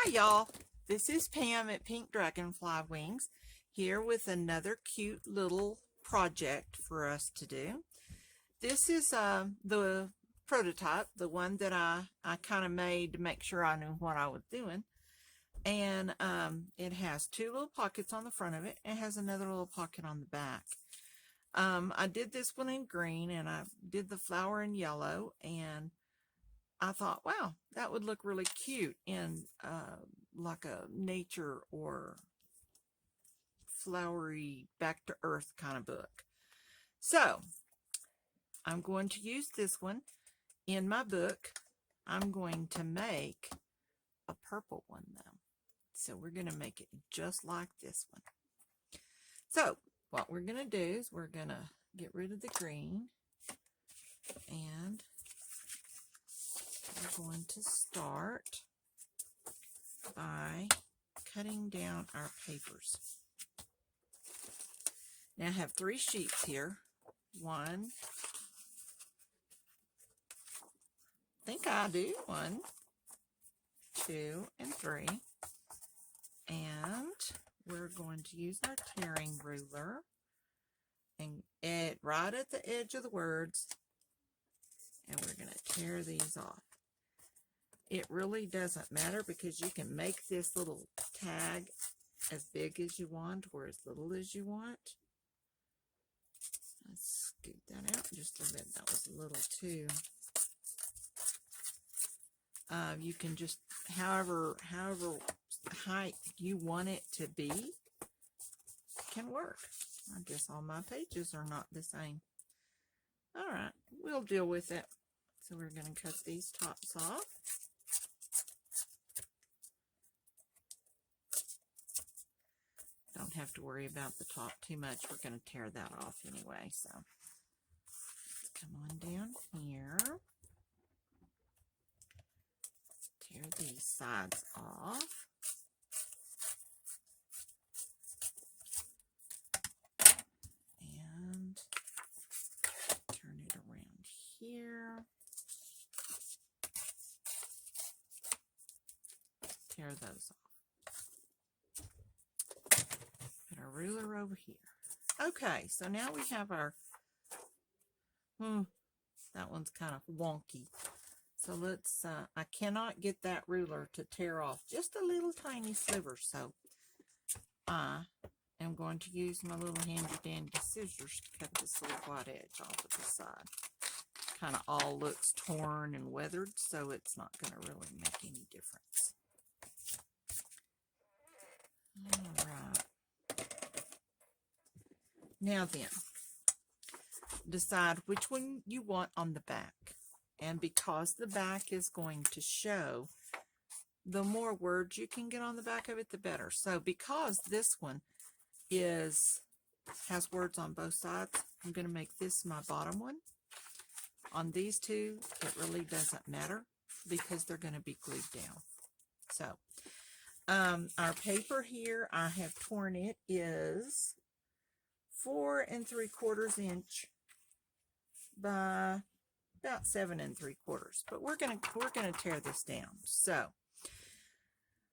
Hi y'all, this is Pam at Pink Dragonfly Wings here with another cute little project for us to do. This is the prototype, the one that I kind of made to make sure I knew what I was doing. And it has two little pockets on the front of it. It has another little pocket on the back. I did this one in green and I did the flower in yellow, and I thought, wow, that would look really cute in like a nature or flowery back to earth kind of book. So I'm going to use this one in my book. I'm going to make a purple one though. So we're going to make it just like this one. So what we're going to do is we're going to get rid of the green, and we're going to start by cutting down our papers. Now I have 3 sheets here. 1, I think I do, 1, 2, and 3. And we're going to use our tearing ruler and add right at the edge of the words, and we're going to tear these off. It really doesn't matter because you can make this little tag as big as you want or as little as you want. Let's scoot that out just a bit. That was a little too. You can just, however height you want it to be, can work. I guess all my pages are not the same. All right, we'll deal with it. So we're going to cut these tops off. Don't have to worry about the top too much. We're going to tear that off anyway. So let's come on down here. Tear these sides off. And turn it around here. Tear those off. Put our ruler over here. Okay, so now we have our, that one's kind of wonky. So let's, I cannot get that ruler to tear off just a little tiny sliver. So I am going to use my little handy dandy scissors to cut this little white edge off of the side. Kind of all looks torn and weathered, so it's not going to really make any difference. All right. Now then, decide which one you want on the back. And because the back is going to show, the more words you can get on the back of it, the better. So because this one has words on both sides, I'm going to make this my bottom one. On these two, it really doesn't matter because they're going to be glued down. So our paper here, I have torn it, is 4 3/4 inch by about 7 3/4. But we're gonna tear this down. So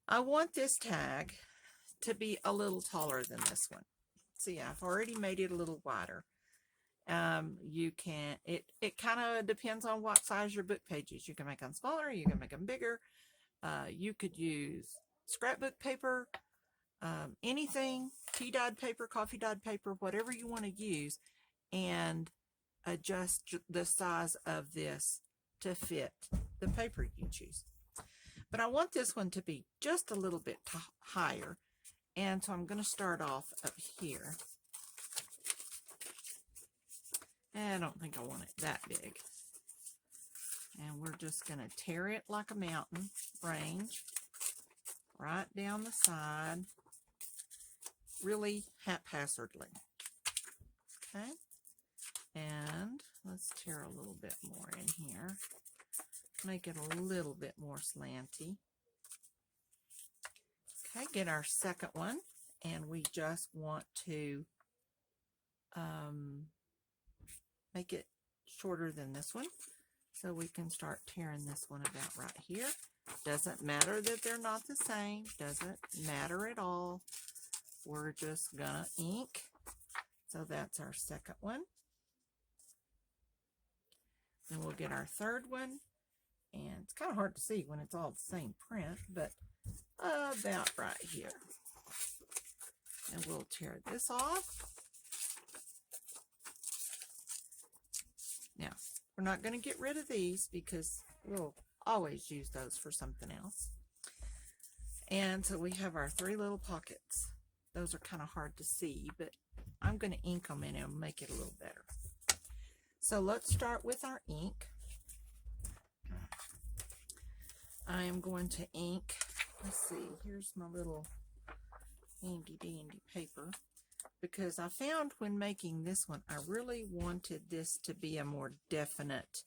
I want this tag to be a little taller than this one. See, I've already made it a little wider. You can, it kind of depends on what size your book page is. You can make them smaller, you can make them bigger. You could use scrapbook paper, anything, tea dyed paper, coffee dyed paper, whatever you want to use, and adjust the size of this to fit the paper you choose. But I want this one to be just a little bit higher, and so I'm going to start off up here. And I don't think I want it that big. And we're just going to tear it like a mountain range right down the side, really haphazardly. Okay. And let's tear a little bit more in here. Make it a little bit more slanty. Okay, get our second one, and we just want to make it shorter than this one. So we can start tearing this one about right here. Doesn't matter that they're not the same. Doesn't matter at all. We're just gonna ink. So that's our second one. Then we'll get our third one. And it's kind of hard to see when it's all the same print, but about right here. And we'll tear this off. Now, we're not going to get rid of these because we'll always use those for something else. And so we have our 3 little pockets. Those are kind of hard to see, but I'm going to ink them and it'll make it a little better. So let's start with our ink. I am going to ink, let's see, here's my little handy dandy paper, because I found when making this one, I really wanted this to be a more definite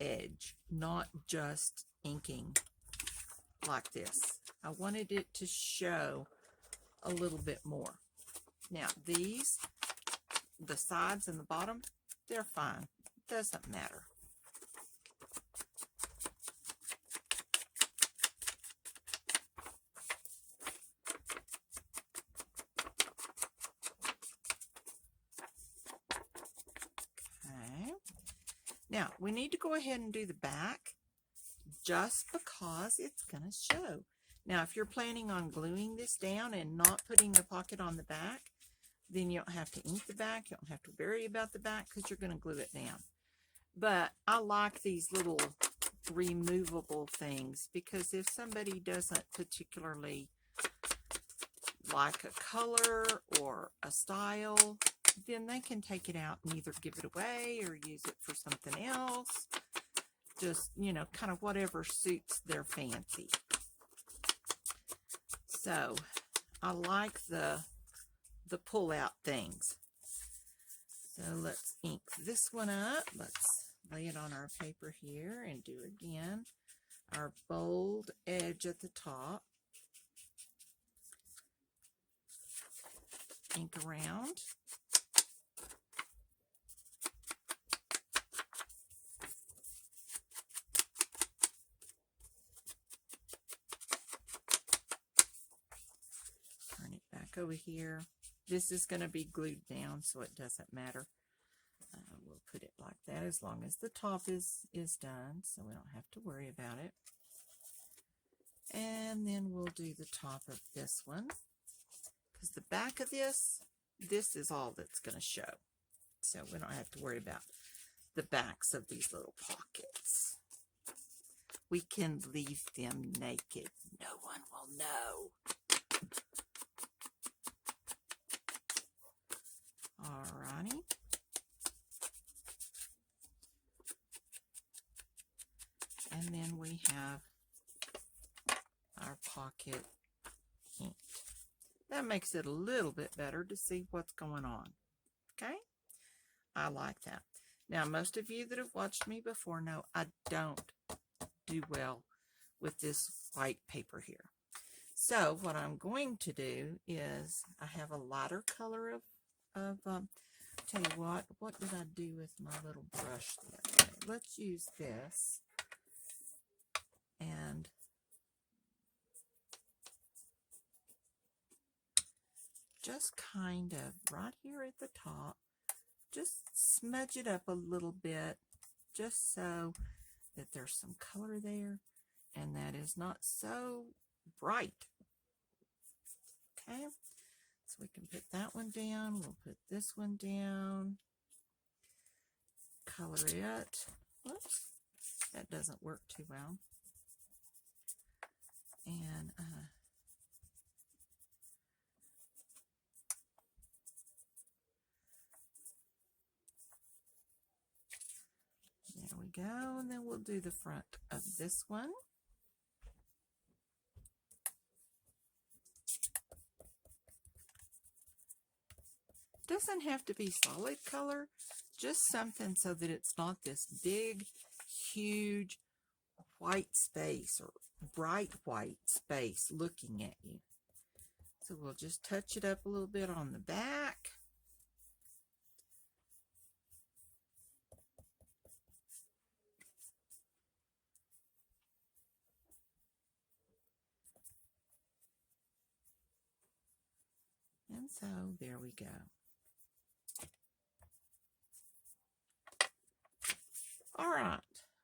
edge, not just inking like this. I wanted it to show a little bit more. Now these, the sides and the bottom, they're fine. Doesn't matter. Now, we need to go ahead and do the back just because it's going to show. Now, if you're planning on gluing this down and not putting the pocket on the back, then you don't have to ink the back. You don't have to worry about the back because you're going to glue it down. But I like these little removable things because if somebody doesn't particularly like a color or a style, then they can take it out and either give it away or use it for something else. Just, you know, kind of whatever suits their fancy. So, I like the pull-out things. So, let's ink this one up. Let's lay it on our paper here and do again our bold edge at the top. Ink around. Turn it back over here. This is going to be glued down, so it doesn't matter. We'll put it like that as long as the top is done, so we don't have to worry about it. And then we'll do the top of this one, because the back of this is all that's going to show. So we don't have to worry about the backs of these little pockets. We can leave them naked. No one will know. Alrighty. And then we have our pocket inked. That makes it a little bit better to see what's going on. Okay? I like that. Now, most of you that have watched me before know I don't do well with this white paper here. So, what I'm going to do is, I have a lighter color of tell you what did I do with my little brush there? Okay, let's use this. And just kind of right here at the top, just smudge it up a little bit, just so that there's some color there and that is not so bright. Okay, so we can put that one down. We'll put this one down, color it. Whoops, that doesn't work too well. And there we go. And then we'll do the front of this one. Doesn't have to be solid color, just something so that it's not this big, huge white space or bright white space looking at you. So we'll just touch it up a little bit on the back. And so there we go. All right,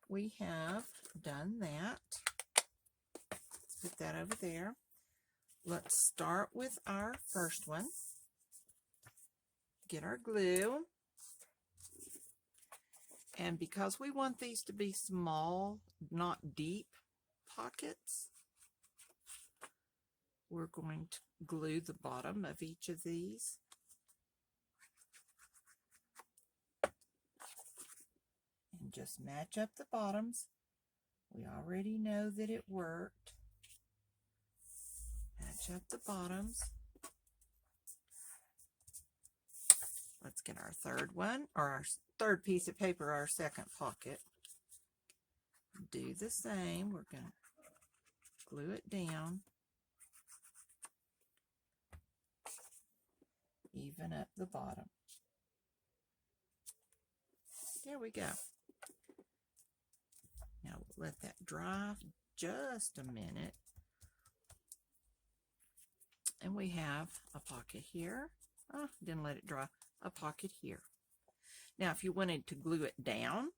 we have done that. Let's put that over there. Let's start with our first one. Get our glue. And because we want these to be small, not deep pockets, we're going to glue the bottom of each of these. And just match up the bottoms. We already know that it worked. Match up the bottoms. Let's get our third one, or our third piece of paper, our second pocket. Do the same. We're going to glue it down. Even up the bottom. There we go. Now we'll let that dry just a minute. And we have a pocket here. Oh, didn't let it dry. A pocket here. Now, if you wanted to glue it down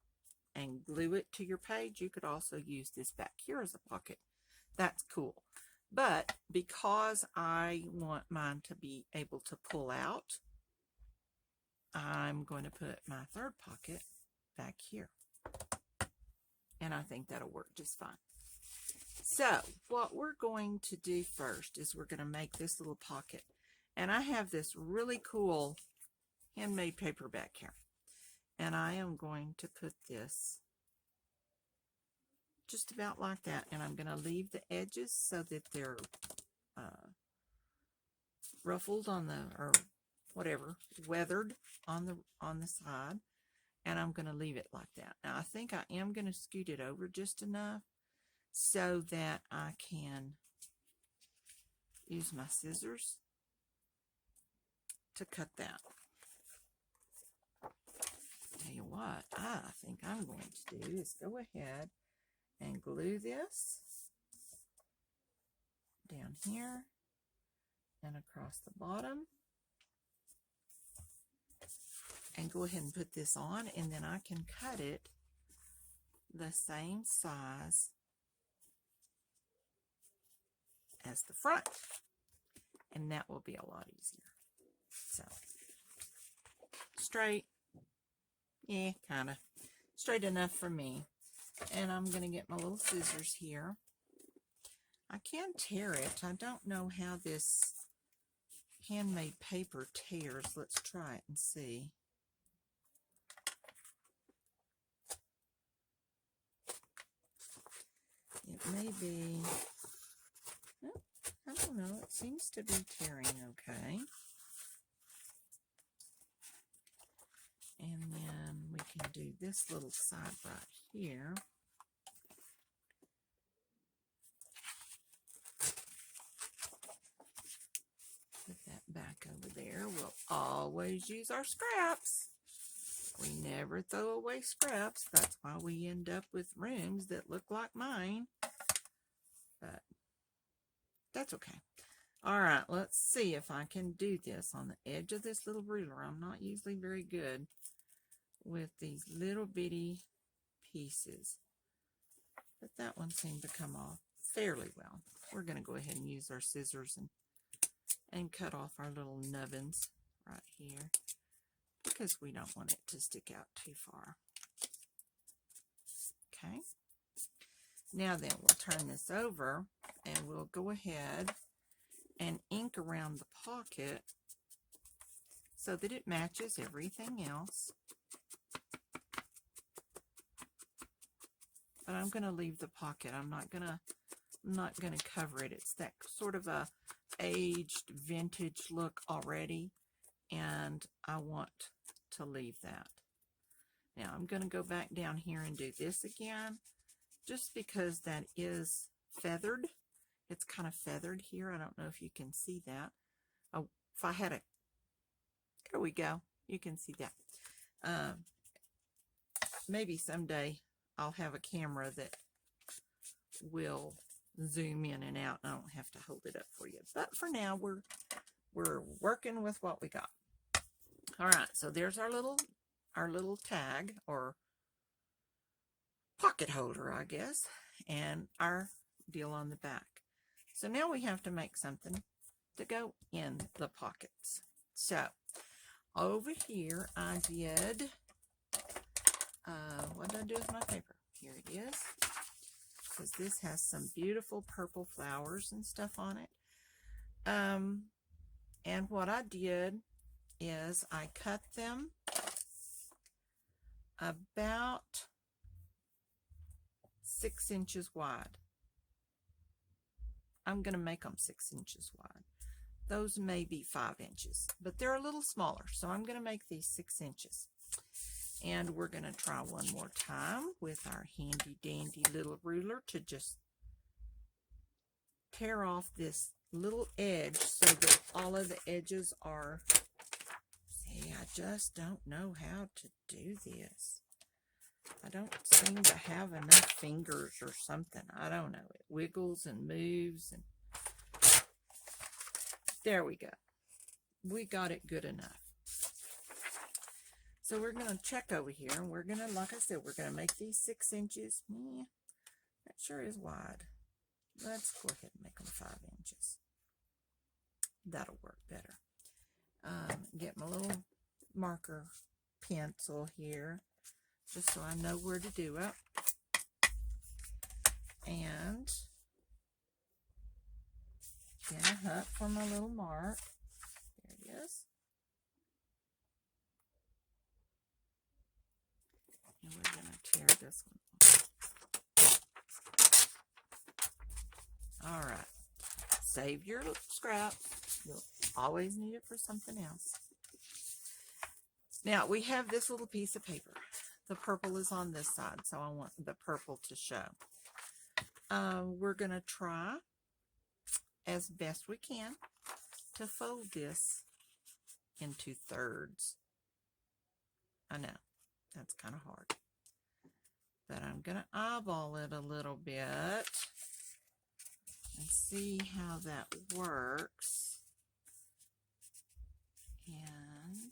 and glue it to your page, you could also use this back here as a pocket. That's cool. But because I want mine to be able to pull out, I'm going to put my third pocket back here. And I think that'll work just fine. So what we're going to do first is we're going to make this little pocket. And I have this really cool handmade paper back here. And I am going to put this just about like that. And I'm going to leave the edges so that they're ruffled on the, or whatever, weathered on the side. And I'm going to leave it like that. Now I think I am going to scoot it over just enough so that I can use my scissors to cut that. Tell you what, I think I'm going to do is go ahead and glue this down here and across the bottom. And go ahead and put this on, and then I can cut it the same size as the front. And that will be a lot easier. So, straight. Yeah, kind of. Straight enough for me. And I'm going to get my little scissors here. I can tear it. I don't know how this handmade paper tears. Let's try it and see. It may be, I don't know, it seems to be tearing okay. And then we can do this little side right here. Put that back over there. We'll always use our scraps. We never throw away scraps. That's why we end up with rooms that look like mine. But that's okay. All right, let's see if I can do this on the edge of this little ruler. I'm not usually very good with these little bitty pieces. But that one seemed to come off fairly well. We're going to go ahead and use our scissors and cut off our little nubbins right here, because we don't want it to stick out too far. Okay. Now then, we'll turn this over and we'll go ahead and ink around the pocket so that it matches everything else. But I'm going to leave the pocket. I'm not going to cover it. It's that sort of a aged vintage look already, and I want to leave that. Now I'm going to go back down here and do this again, just because that is feathered. It's kind of feathered here. I don't know if you can see that. Oh, if I had a, there we go. You can see that. Maybe someday I'll have a camera that will zoom in and out, and I don't have to hold it up for you. But for now, we're we're working with what we got. All right, so there's our little tag or pocket holder, I guess, and our deal on the back. So now we have to make something to go in the pockets. So over here I did, what did I do with my paper? Here it is, because this has some beautiful purple flowers and stuff on it. And what I did is I cut them about 6 inches wide. I'm going to make them 6 inches wide. Those may be 5 inches, but they're a little smaller, so I'm going to make these 6 inches. And we're going to try one more time with our handy dandy little ruler to just tear off this little edge so that all of the edges are, see, I just don't know how to do this. I don't seem to have enough fingers or something. I don't know. It wiggles and moves, and there we go. We got it good enough. So we're going to check over here, and we're going to, like I said, we're going to make these 6 inches. That sure is wide. Let's go ahead and make them 5 inches. That'll work better. Get my little marker pencil here, just so I know where to do it. And gonna hunt for my little mark. There it is. And we're gonna tear this one off. All right. Save your scrap. You'll always need it for something else. Now we have this little piece of paper. The purple is on this side, so I want the purple to show. We're going to try as best we can to fold this into thirds. I know, that's kind of hard. But I'm going to eyeball it a little bit and see how that works. And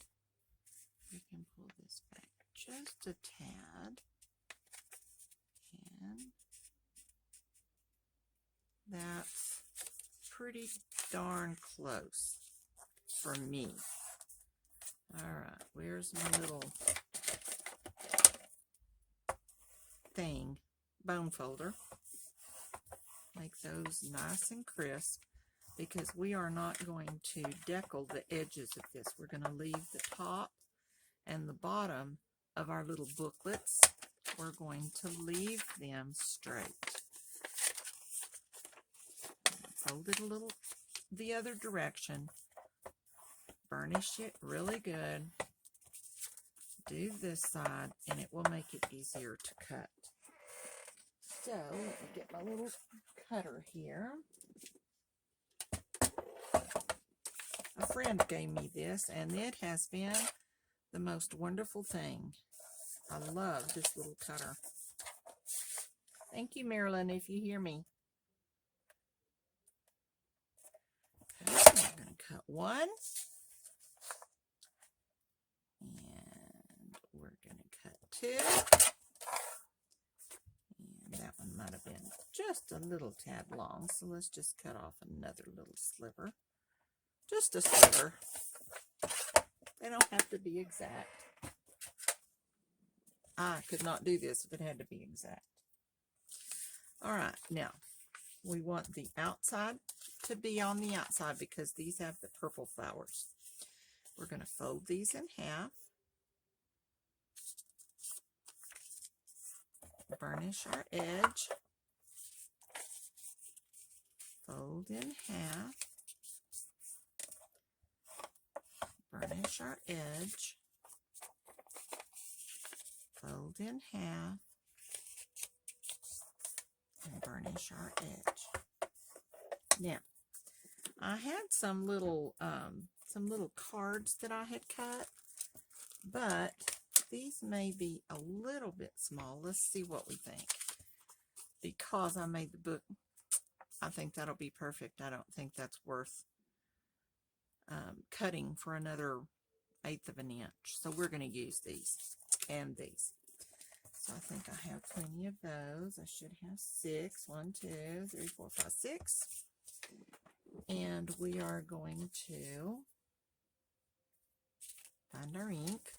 we can pull this back just a tad, and that's pretty darn close for me. All right, where's my little thing? Bone folder. Make those nice and crisp, because we are not going to decal the edges of this. We're going to leave the top and the bottom of our little booklets. We're going to leave them straight. Fold it a little the other direction. Burnish it really good. Do this side, and it will make it easier to cut. So, let me get my little cutter here. A friend gave me this, and it has been the most wonderful thing. I love this little cutter. Thank you, Marilyn, if you hear me. Okay, I'm going to cut one. And we're going to cut two. And that one might have been just a little tad long, so let's just cut off another little sliver. Just a sliver. They don't have to be exact. I could not do this if it had to be exact. All right, now we want the outside to be on the outside because these have the purple flowers. We're going to fold these in half. Burnish our edge. Fold in half. Burnish our edge. Fold in half. And burnish our edge. Now, I had some little cards that I had cut, but these may be a little bit small. Let's see what we think. Because I made the book, I think that'll be perfect. I don't think that's worth cutting for another 1/8 of an inch. So we're going to use these and these. So I think I have plenty of those. I should have 6. 1, 2, 3, 4, 5, 6. And we are going to find our ink.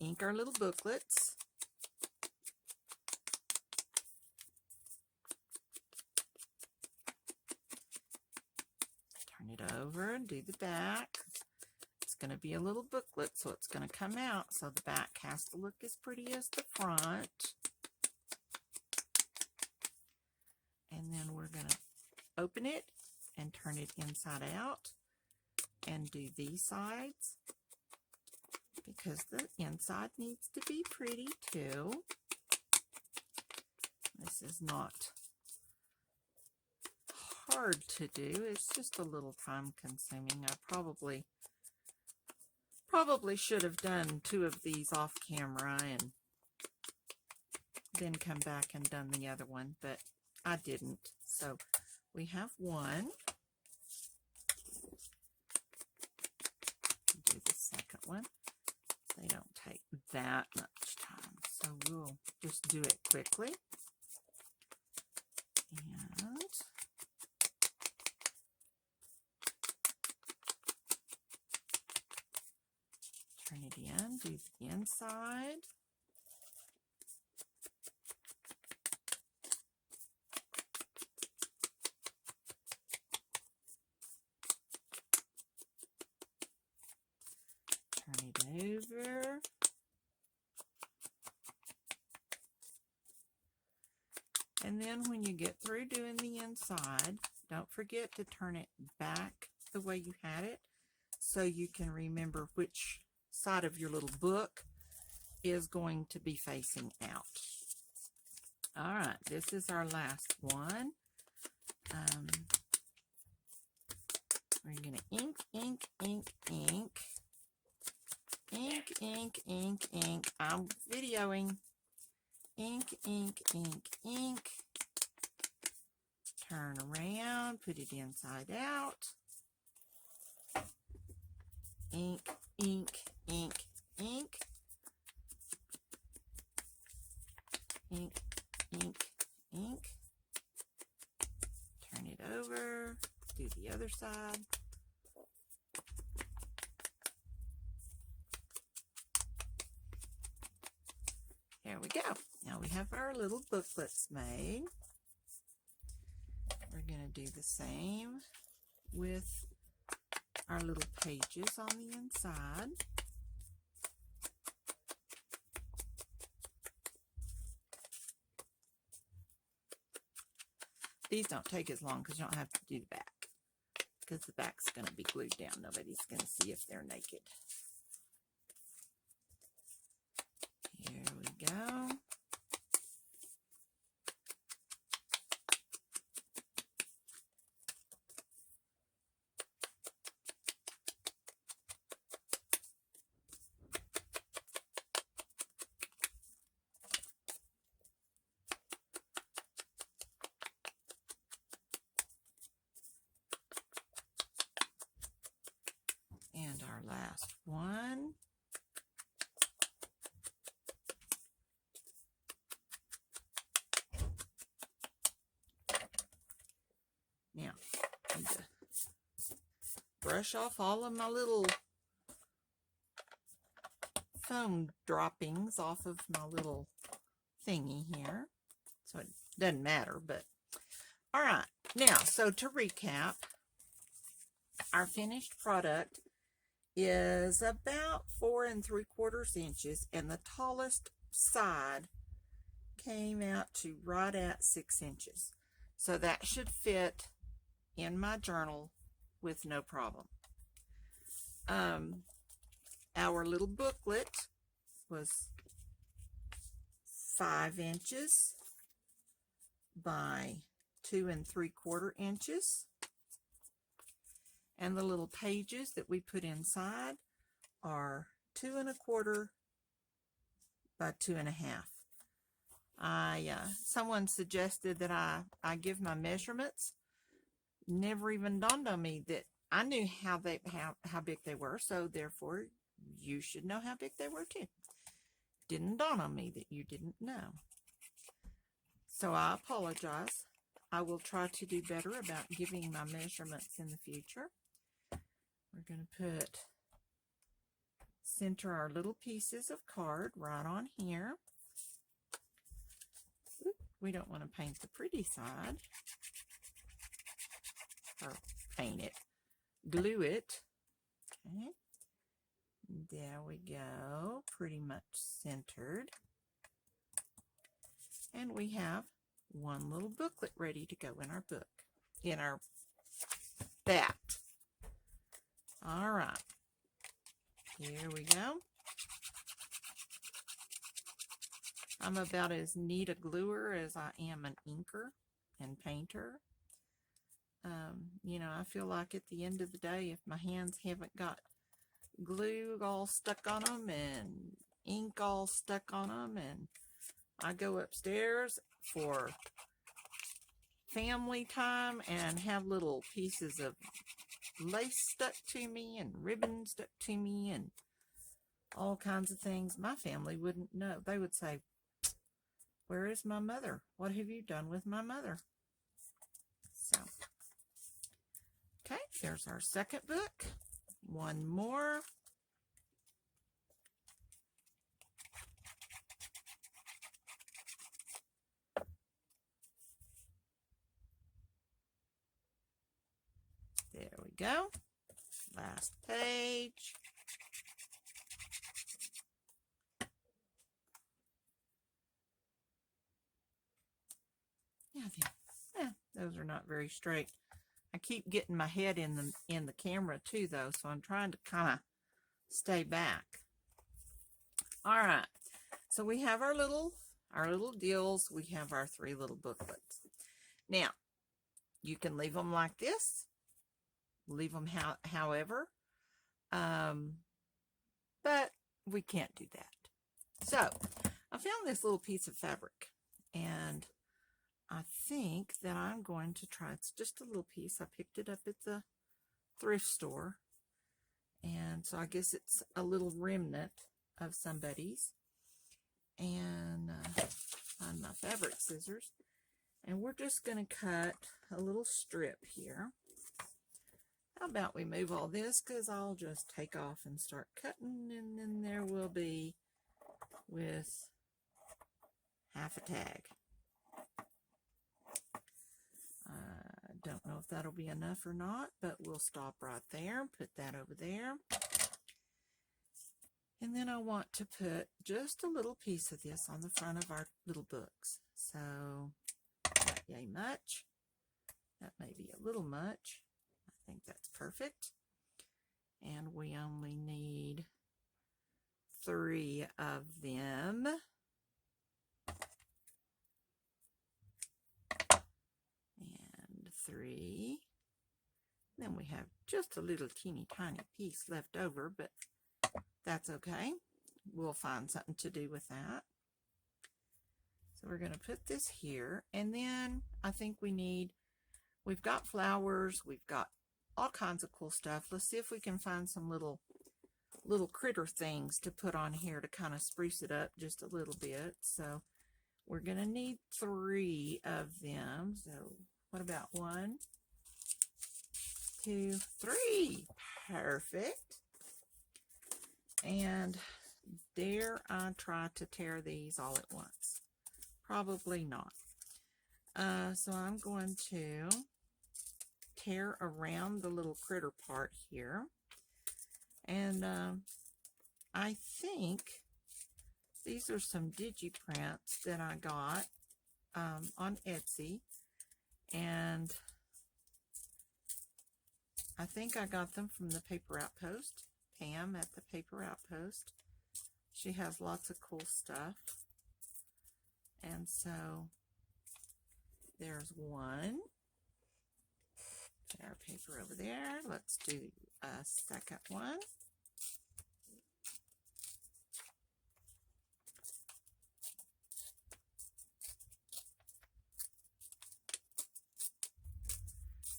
Ink our little booklets. Turn it over and do the back. It's going to be a little booklet, so it's going to come out, so the back has to look as pretty as the front. And then we're going to open it and turn it inside out and do these sides, because the inside needs to be pretty too. This is not hard to do. It's just a little time consuming. I probably should have done 2 of these off camera and then come back and done the other one, but I didn't. So we have one. Do the second one. They don't take that much time, so we'll just do it quickly. And turn it in, do the inside. Turn it over. And then when you get through doing the inside, don't forget to turn it back the way you had it so you can remember which side of your little book is going to be facing out. All right, this is our last one. We're going to ink, ink, ink, ink. Ink, ink, ink, ink. I'm videoing. Ink, ink, ink, ink. Turn around, put it inside out. Ink, ink, ink, ink. Ink, ink, ink. Turn it over, do the other side. There we go. Now we have our little booklets made. We're going to do the same with our little pages on the inside. These don't take as long because you don't have to do the back, because the back's going to be glued down. Nobody's going to see if they're naked. Here we go. And our last one. Now, I need to brush off all of my little foam droppings off of my little thingy here. So it doesn't matter, but all right. Now, so to recap, our finished product is about 4 3/4 inches, and the tallest side came out to right at 6 inches. So that should fit in my journal with no problem. Our little booklet was 5 inches by 2 3/4 inches. And the little pages that we put inside are 2 1/4 by 2 1/2. Someone suggested that I give my measurements, never even dawned on me that I knew how big they were, so therefore you should know how big they were too. Didn't dawn on me that you didn't know. So I apologize. I will try to do better about giving my measurements in the future. We're going to center our little pieces of card right on here. We don't want to paint the pretty side, or paint it, glue it. Okay, there we go, pretty much centered. And we have one little booklet ready to go in our book, in our that. All right, here we go. I'm about as neat a gluer as I am an inker and painter. You know, I feel like at the end of the day, if my hands haven't got glue all stuck on them and ink all stuck on them, and I go upstairs for family time and have little pieces of lace stuck to me and ribbon stuck to me and all kinds of things, my family wouldn't know. They would say, "Where is my mother? What have you done with my mother?" So, okay, there's our second book. One more. There we go. Last page. Yeah, those are not very straight. I keep getting my head in the camera too, though, so I'm trying to kind of stay back. All right, so we have our little deals. We have our 3 little booklets. Now, you can leave them like this, leave them however, but we can't do that. So I found this little piece of fabric, and I think that I'm going to try. It's just a little piece. I picked it up at the thrift store, and so I guess it's a little remnant of somebody's. And find my fabric scissors, and we're just going to cut a little strip here. How about we move all this, because I'll just take off and start cutting, and then there will be with half a tag. I don't know if that'll be enough or not, but we'll stop right there, put that over there. And then I want to put just a little piece of this on the front of our little books. So, not yay much. That may be a little much. I think that's perfect. And we only need 3 of them. And 3. Then we have just a little teeny tiny piece left over, but that's okay. We'll find something to do with that. So we're going to put this here, and then I think we've got flowers, we've got all kinds of cool stuff. Let's see if we can find some little critter things to put on here to kind of spruce it up just a little bit. So we're going to need 3 of them. So what about 1, 2, 3? Perfect. And dare I try to tear these all at once? Probably not. So I'm going to tear around the little critter part here. And I think these are some digiprints that I got on Etsy. And I think I got them from the Paper Outpost. Pam at the Paper Outpost. She has lots of cool stuff. And so there's one. Put our paper over there. Let's do a second one.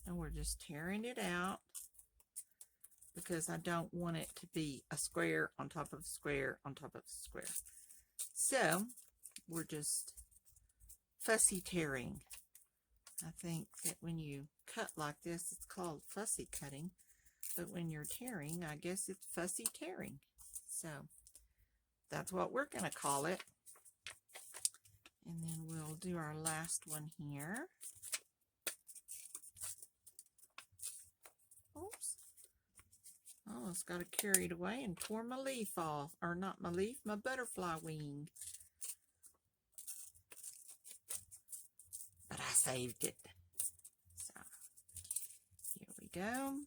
And we're just tearing it out because I don't want it to be a square on top of a square on top of a square. So we're just fussy tearing. I think that when you cut like this, it's called fussy cutting, but when you're tearing, I guess it's fussy tearing. So that's what we're going to call it. And then we'll do our last one here. Oops. Almost got it carried away and tore my leaf off. Or not my leaf, my butterfly wing. But I saved it. So, here we go.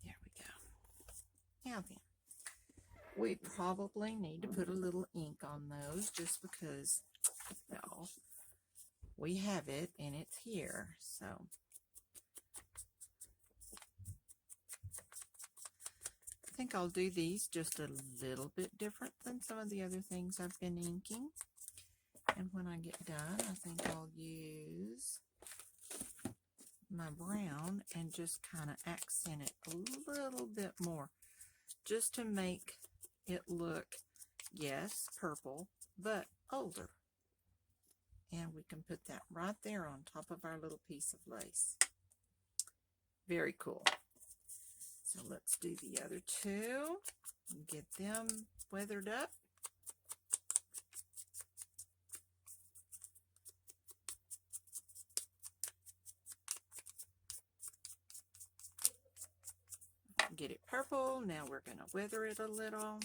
There we go. Now then, we probably need to put a little ink on those just because, well, we have it and it's here. So, I think I'll do these just a little bit different than some of the other things I've been inking. And when I get done, I think I'll use my brown and just kind of accent it a little bit more, just to make it look, yes, purple, but older. And we can put that right there on top of our little piece of lace. Very cool. So let's do the other two and get them weathered up. Get it purple. Now we're going to weather it a little.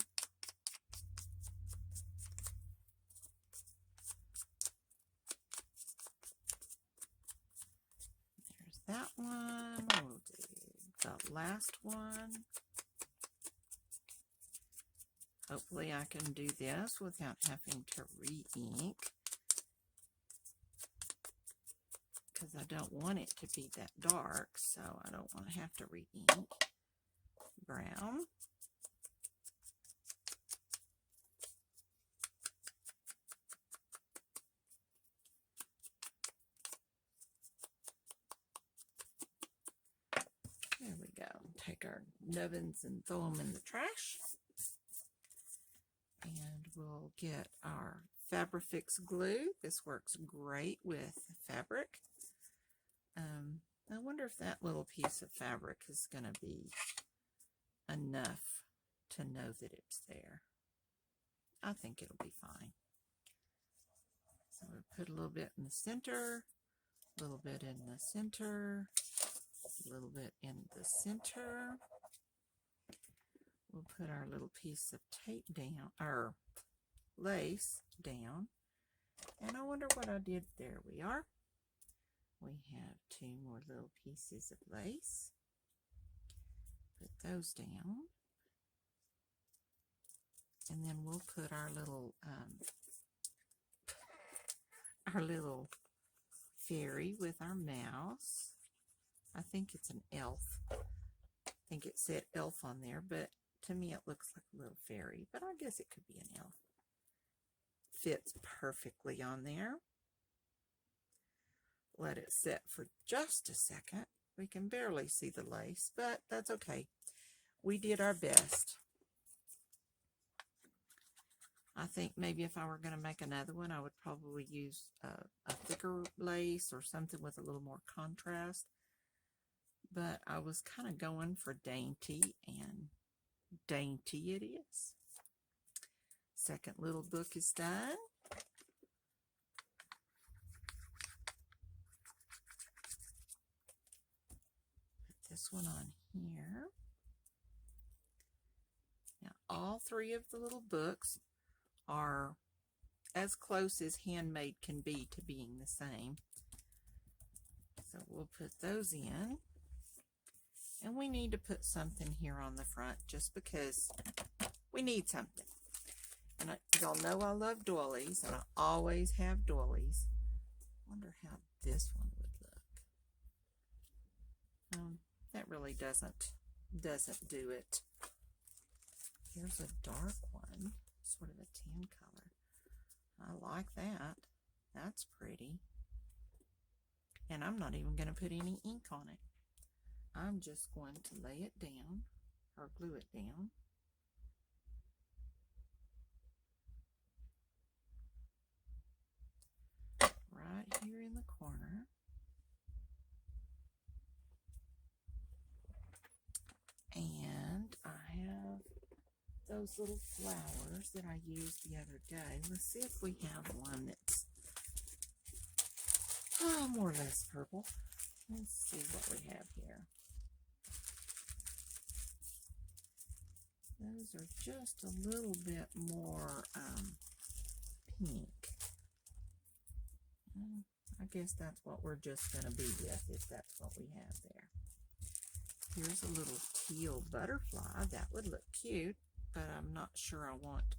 There's that one. We'll do the last one. Hopefully I can do this without having to re-ink, because I don't want it to be that dark, so I don't want to have to re-ink. Brown. There we go. Take our nubbins and throw them in the trash. And we'll get our Fabrifix glue. This works great with fabric. I wonder if that little piece of fabric is going to be enough to know that it's there. I think it'll be fine. So we'll put a little bit in the center, a little bit in the center, a little bit in the center. We'll put our little piece of tape down, or lace down. And I wonder what I did. There we are. We have two more little pieces of lace. Put those down. And then we'll put our little fairy with our mouse. I think it's an elf. I think it said elf on there, but to me it looks like a little fairy, but I guess it could be an elf. Fits perfectly on there. Let it set for just a second. We can barely see the lace, but that's okay. We did our best. I think maybe if I were going to make another one, I would probably use a thicker lace or something with a little more contrast. But I was kind of going for dainty, and dainty it is. Second little book is done. Put this one on here. Now all three of the little books are as close as handmade can be to being the same. So we'll put those in. And we need to put something here on the front just because we need something. And y'all know I love doilies, and I always have doilies. Wonder how this one would look. That really doesn't do it. Here's a dark one. sort of a tan color. I like that. That's pretty. And I'm not even going to put any ink on it. I'm just going to lay it down or glue it down. Right here in the corner. And I have those little flowers that I used the other day. Let's see if we have one that's more or less purple. Let's see what we have here. Those are just a little bit more pink. I guess that's what we're just going to be with, if that's what we have there. Here's a little teal butterfly. That would look cute, but I'm not sure I want.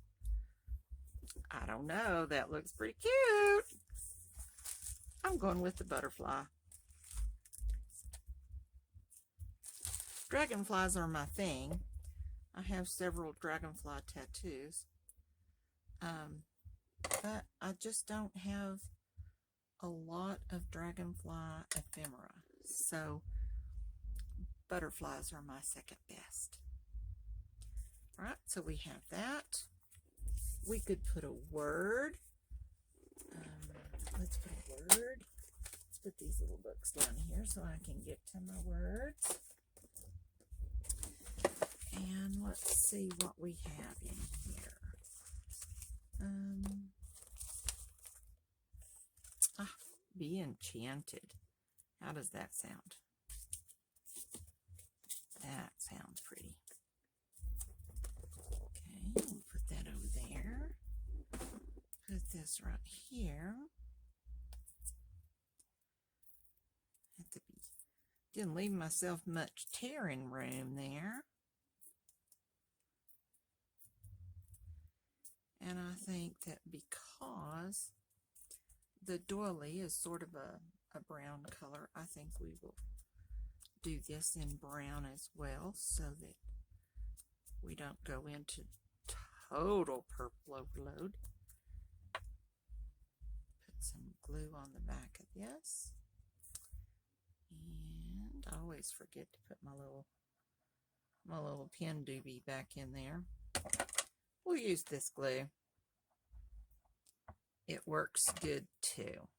I don't know. That looks pretty cute. I'm going with the butterfly. Dragonflies are my thing. I have several dragonfly tattoos. But I just don't have a lot of dragonfly ephemera. So butterflies are my second best. All right, so we have that. We could put a word. Let's put a word. Let's put these little books down here so I can get to my words. And let's see what we have in here. Be enchanted. How does that sound? That sounds pretty. Okay, we'll put that over there. Put this right here. Didn't leave myself much tearing room there. And I think that because the doily is sort of a brown color, I think we will do this in brown as well so that we don't go into total purple overload. Put some glue on the back of this. And I always forget to put my little pen doobie back in there. We'll use this glue. It works good too.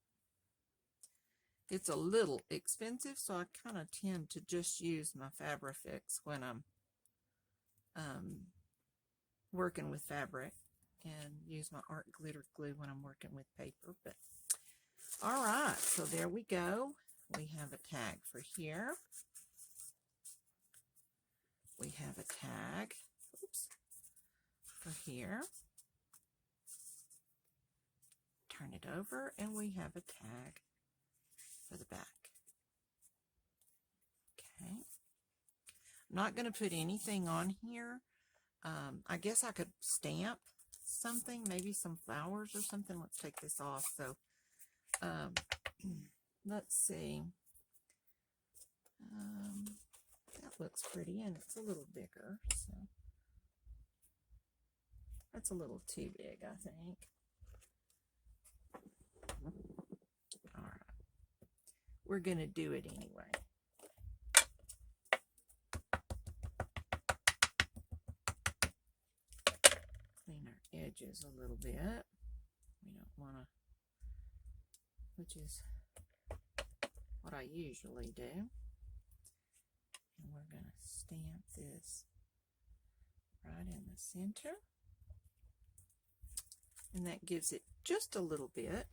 It's a little expensive, so I kind of tend to just use my Fabrifix when I'm working with fabric, and use my art glitter glue when I'm working with paper. But all right, so there we go. We have a tag for here. We have a tag, for here. Turn it over, and we have a tag for the back. Okay. I'm not going to put anything on here. I guess I could stamp something, maybe some flowers or something. Let's take this off. So, let's see. That looks pretty, and it's a little bigger, so that's a little too big, I think. All right, we're going to do it anyway. Clean our edges a little bit. We don't want to, which is what I usually do. And we're going to stamp this right in the center. And that gives it just a little bit.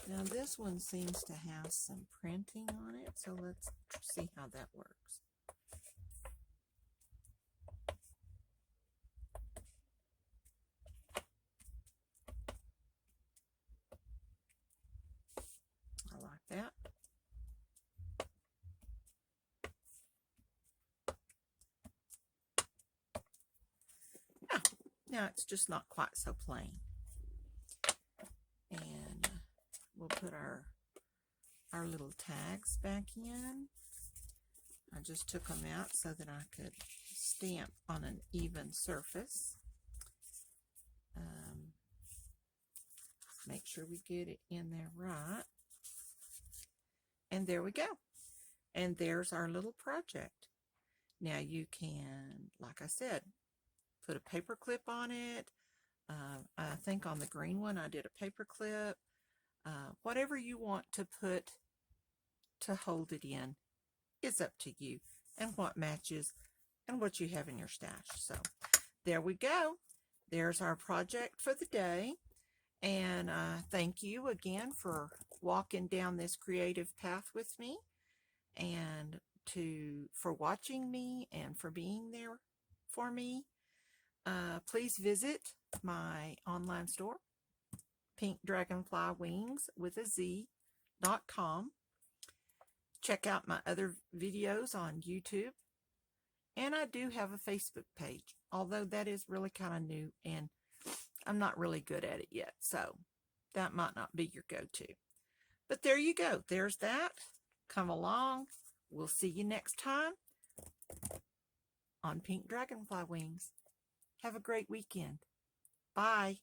Now this one seems to have some printing on it, so let's see how that works. I like that. Now it's just not quite so plain. And we'll put our little tags back in. I just took them out so that I could stamp on an even surface. Make sure we get it in there right. And there we go. And there's our little project. Now you can, like I said, put a paper clip on it. I think on the green one I did a paper clip. Whatever you want to put to hold it in is up to you and what matches and what you have in your stash. So there we go. There's our project for the day. And thank you again for walking down this creative path with me, and for watching me and for being there for me. Please visit my online store, Pink Dragonfly Wings with a Z.com. Check out my other videos on YouTube. And I do have a Facebook page, although that is really kind of new and I'm not really good at it yet. So that might not be your go-to. But there you go. There's that. Come along. We'll see you next time on Pink Dragonfly Wings. Have a great weekend. Bye.